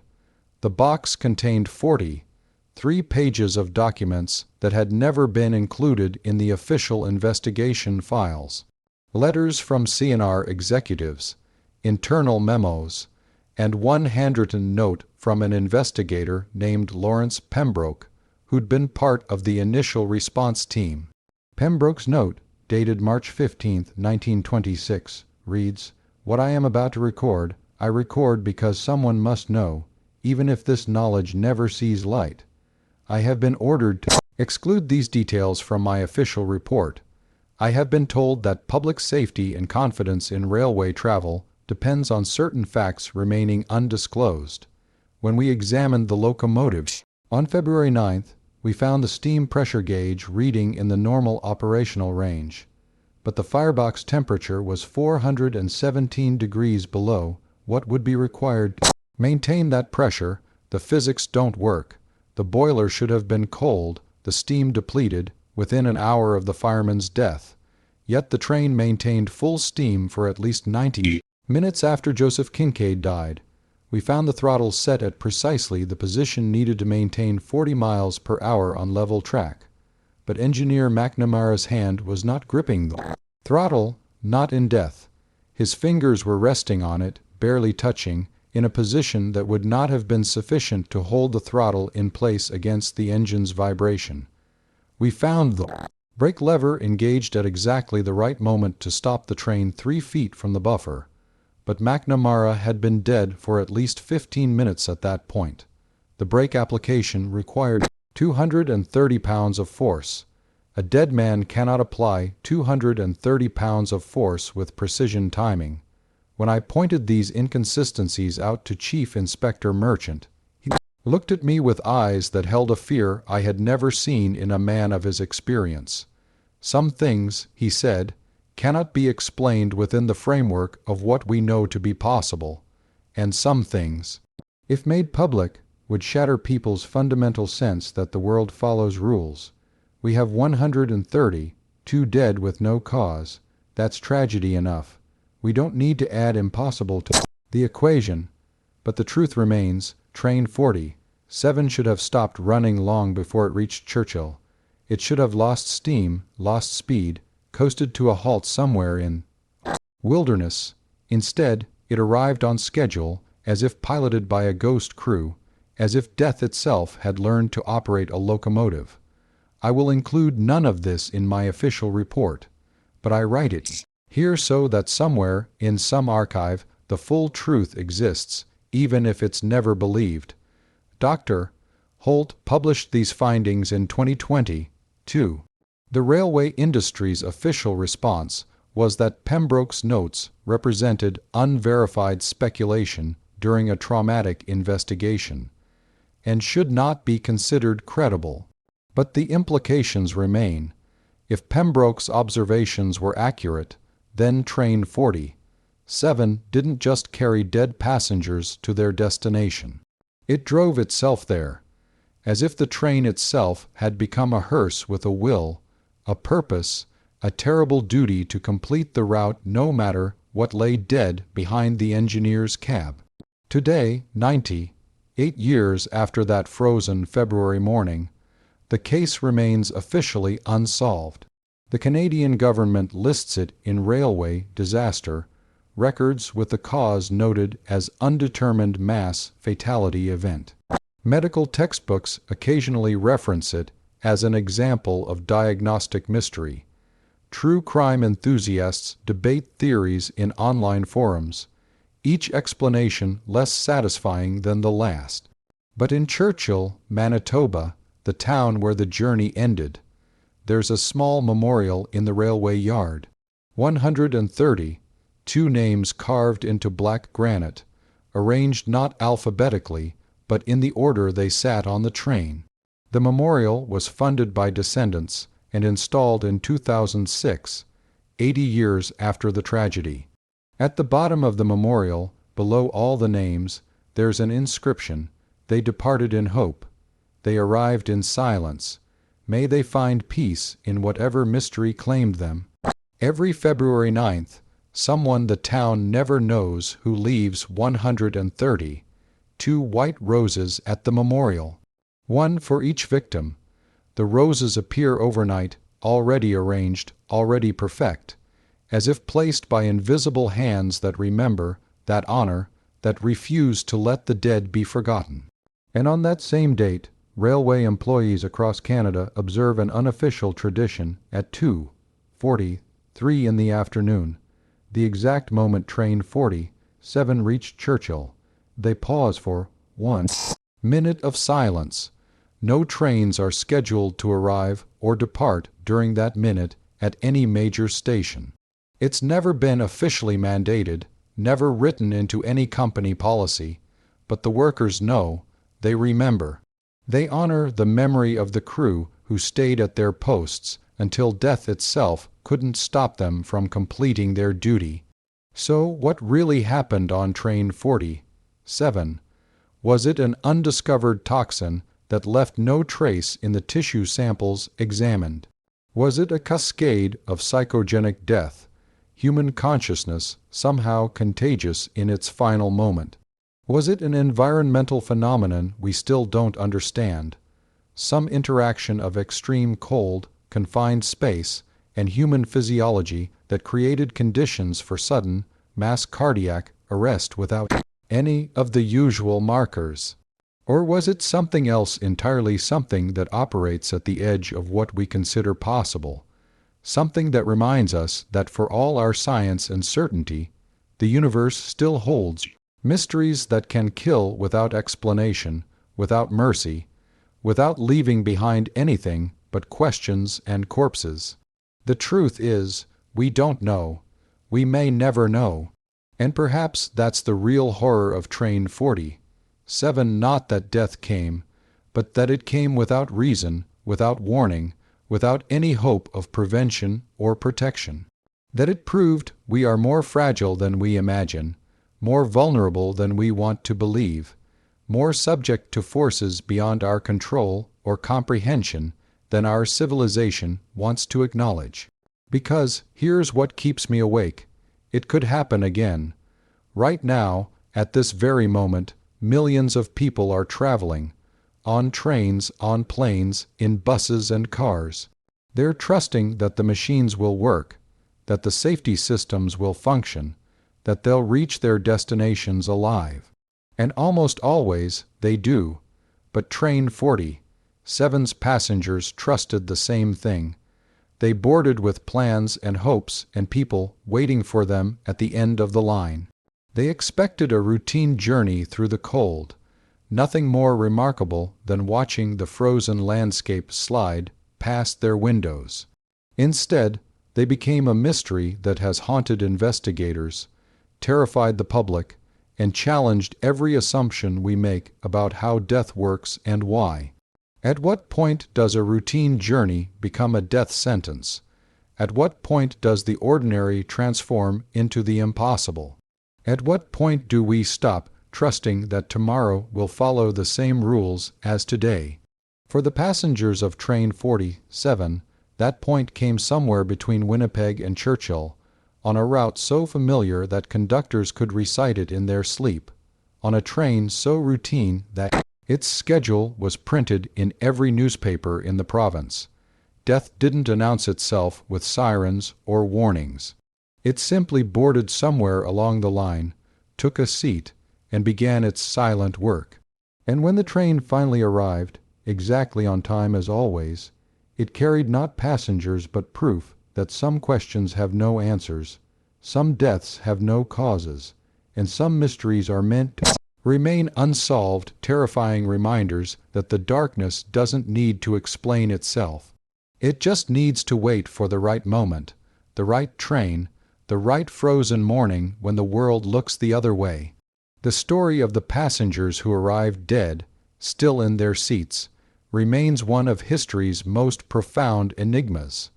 The box contained 43 pages of documents that had never been included in the official investigation files. Letters from CNR executives, internal memos, and one handwritten note from an investigator named Lawrence Pembroke, who'd been part of the initial response team. Pembroke's note, dated March 15, 1926, reads, "What I am about to record, I record because someone must know, even if this knowledge never sees light. I have been ordered to exclude these details from my official report. I have been told that public safety and confidence in railway travel depends on certain facts remaining undisclosed. When we examined the locomotives on February 9th, we found the steam pressure gauge reading in the normal operational range, but the firebox temperature was 417 degrees below what would be required to maintain that pressure. The physics don't work. The boiler should have been cold, the steam depleted, within an hour of the fireman's death. Yet the train maintained full steam for at least 90 minutes after Joseph Kincaid died. We found the throttle set at precisely the position needed to maintain 40 miles per hour on level track. But engineer McNamara's hand was not gripping the throttle, not in death. His fingers were resting on it, barely touching, in a position that would not have been sufficient to hold the throttle in place against the engine's vibration. We found the brake lever engaged at exactly the right moment to stop the train 3 feet from the buffer. But McNamara had been dead for at least 15 minutes at that point. The brake application required 230 pounds of force. A dead man cannot apply 230 pounds of force with precision timing. When I pointed these inconsistencies out to Chief Inspector Merchant, he looked at me with eyes that held a fear I had never seen in a man of his experience. Some things, he said, cannot be explained within the framework of what we know to be possible, and some things, if made public, would shatter people's fundamental sense that the world follows rules. We have 130, 2 dead with no cause. That's tragedy enough. We don't need to add impossible to the equation. But the truth remains, Train 47 should have stopped running long before it reached Churchill. It should have lost steam, lost speed, coasted to a halt somewhere in wilderness. Instead, it arrived on schedule, as if piloted by a ghost crew, as if death itself had learned to operate a locomotive. I will include none of this in my official report, but I write it here so that somewhere, in some archive, the full truth exists, even if it's never believed. Dr. Holt published these findings in 2020, too. The railway industry's official response was that Pembroke's notes represented unverified speculation during a traumatic investigation, and should not be considered credible. But the implications remain. If Pembroke's observations were accurate, then Train 47 didn't just carry dead passengers to their destination. It drove itself there, as if the train itself had become a hearse with a will, a purpose, a terrible duty to complete the route no matter what lay dead behind the engineer's cab. Today, 98 years after that frozen February morning, the case remains officially unsolved. The Canadian government lists it in railway disaster records with the cause noted as undetermined mass fatality event. Medical textbooks occasionally reference it as an example of diagnostic mystery. True crime enthusiasts debate theories in online forums, each explanation less satisfying than the last. But in Churchill, Manitoba, the town where the journey ended, there's a small memorial in the railway yard. 130, two names carved into black granite, arranged not alphabetically, but in the order they sat on the train. The memorial was funded by descendants and installed in 2006, 80 years after the tragedy. At the bottom of the memorial, below all the names, there's an inscription: "They departed in hope. They arrived in silence. May they find peace in whatever mystery claimed them." Every February 9th, someone the town never knows who leaves 130, two white roses at the memorial, one for each victim. The roses appear overnight, already arranged, already perfect, as if placed by invisible hands that remember, that honor, that refuse to let the dead be forgotten. And on that same date, railway employees across Canada observe an unofficial tradition at 2:43 in the afternoon, the exact moment Train 47 reached Churchill. They pause for 1 minute of silence. No trains are scheduled to arrive or depart during that minute at any major station. It's never been officially mandated, never written into any company policy, but the workers know, they remember. They honor the memory of the crew who stayed at their posts until death itself couldn't stop them from completing their duty. So what really happened on Train 47? Was it an undiscovered toxin that left no trace in the tissue samples examined? Was it a cascade of psychogenic death, human consciousness somehow contagious in its final moment? Was it an environmental phenomenon we still don't understand, some interaction of extreme cold, confined space, and human physiology that created conditions for sudden, mass cardiac arrest without any of the usual markers? Or was it something else entirely, something that operates at the edge of what we consider possible, something that reminds us that for all our science and certainty, the universe still holds mysteries that can kill without explanation, without mercy, without leaving behind anything but questions and corpses? The truth is, we don't know. We may never know. And perhaps that's the real horror of Train 47, not that death came, but that it came without reason, without warning, without any hope of prevention or protection. That it proved we are more fragile than we imagine, more vulnerable than we want to believe, more subject to forces beyond our control or comprehension than our civilization wants to acknowledge. Because here's what keeps me awake: it could happen again. Right now, at this very moment, millions of people are traveling, on trains, on planes, in buses and cars. They're trusting that the machines will work, that the safety systems will function, that they'll reach their destinations alive. And almost always they do. But Train 47's passengers trusted the same thing. They boarded with plans and hopes and people waiting for them at the end of the line. They expected a routine journey through the cold, nothing more remarkable than watching the frozen landscape slide past their windows. Instead, they became a mystery that has haunted investigators, terrified the public, and challenged every assumption we make about how death works and why. At what point does a routine journey become a death sentence? At what point does the ordinary transform into the impossible? At what point do we stop trusting that tomorrow will follow the same rules as today? For the passengers of Train 47, that point came somewhere between Winnipeg and Churchill, on a route so familiar that conductors could recite it in their sleep, on a train so routine that its schedule was printed in every newspaper in the province. Death didn't announce itself with sirens or warnings. It simply boarded somewhere along the line, took a seat, and began its silent work. And when the train finally arrived, exactly on time as always, it carried not passengers but proof that some questions have no answers, some deaths have no causes, and some mysteries are meant to remain unsolved, terrifying reminders that the darkness doesn't need to explain itself. It just needs to wait for the right moment, the right train, the right frozen morning when the world looks the other way. The story of the passengers who arrived dead, still in their seats, remains one of history's most profound enigmas,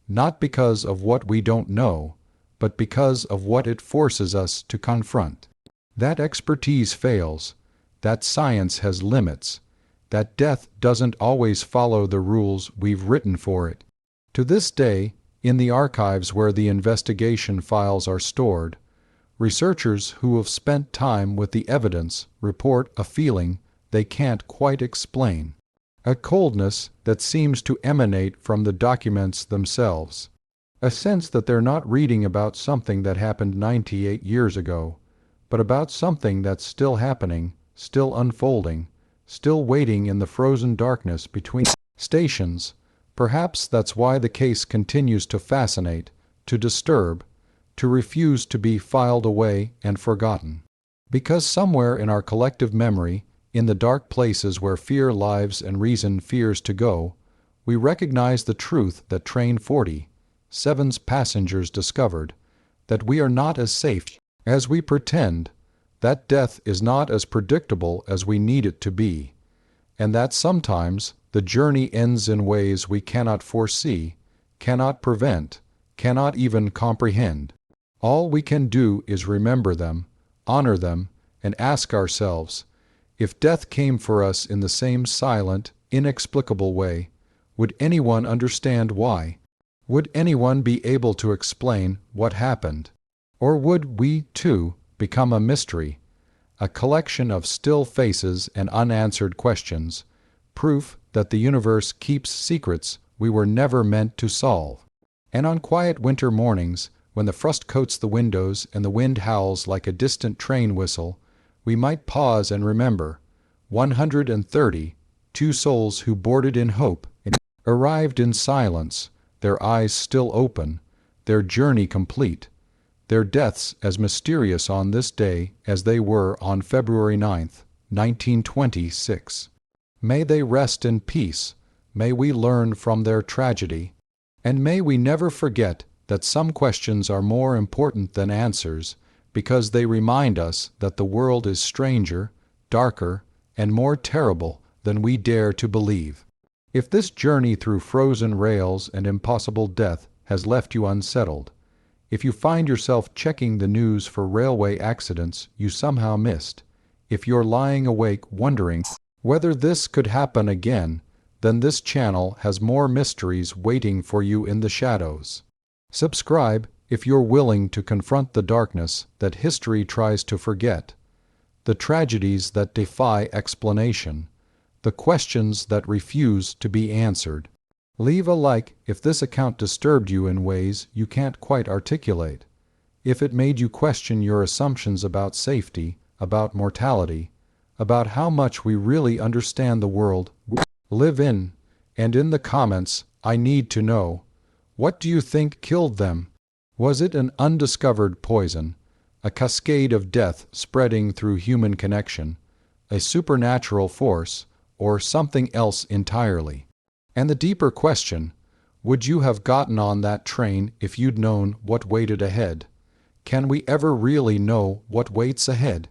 not because of what we don't know, but because of what it forces us to confront. That expertise fails, that science has limits, that death doesn't always follow the rules we've written for it. To this day, in the archives where the investigation files are stored, researchers who have spent time with the evidence report a feeling they can't quite explain, a coldness that seems to emanate from the documents themselves, a sense that they're not reading about something that happened 98 years ago, but about something that's still happening, still unfolding, still waiting in the frozen darkness between stations. Perhaps that's why the case continues to fascinate, to disturb, to refuse to be filed away and forgotten. Because somewhere in our collective memory, in the dark places where fear lives and reason fears to go, we recognize the truth that Train 47's passengers discovered, that we are not as safe as we pretend, that death is not as predictable as we need it to be, and that sometimes the journey ends in ways we cannot foresee, cannot prevent, cannot even comprehend. All we can do is remember them, honor them, and ask ourselves, if death came for us in the same silent, inexplicable way, would anyone understand why? Would anyone be able to explain what happened? Or would we, too, become a mystery, a collection of still faces and unanswered questions, proof that the universe keeps secrets we were never meant to solve? And on quiet winter mornings, when the frost coats the windows and the wind howls like a distant train whistle, we might pause and remember 130, two souls who boarded in hope and arrived in silence, their eyes still open, their journey complete, their deaths as mysterious on this day as they were on February 9th, 1926. May they rest in peace, may we learn from their tragedy, and may we never forget that some questions are more important than answers because they remind us that the world is stranger, darker, and more terrible than we dare to believe. If this journey through frozen rails and impossible death has left you unsettled, if you find yourself checking the news for railway accidents you somehow missed, if you're lying awake wondering whether this could happen again, then this channel has more mysteries waiting for you in the shadows. Subscribe if you're willing to confront the darkness that history tries to forget, the tragedies that defy explanation, the questions that refuse to be answered. Leave a like if this account disturbed you in ways you can't quite articulate, if it made you question your assumptions about safety, about mortality, about how much we really understand the world we live in, and in the comments, I need to know, what do you think killed them? Was it an undiscovered poison, a cascade of death spreading through human connection, a supernatural force, or something else entirely? And the deeper question, Would you have gotten on that train if you'd known what waited ahead? Can we ever really know what waits ahead?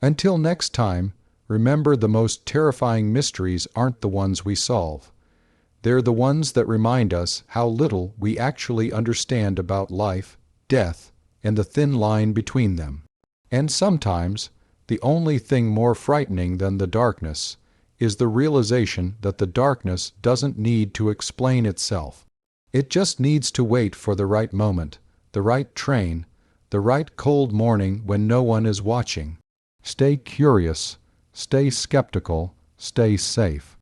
Until next time, remember the most terrifying mysteries aren't the ones we solve. They're the ones that remind us how little we actually understand about life, death, and the thin line between them. And sometimes, the only thing more frightening than the darkness is the realization that the darkness doesn't need to explain itself. It just needs to wait for the right moment, the right train, the right cold morning when no one is watching. Stay curious, stay skeptical, stay safe.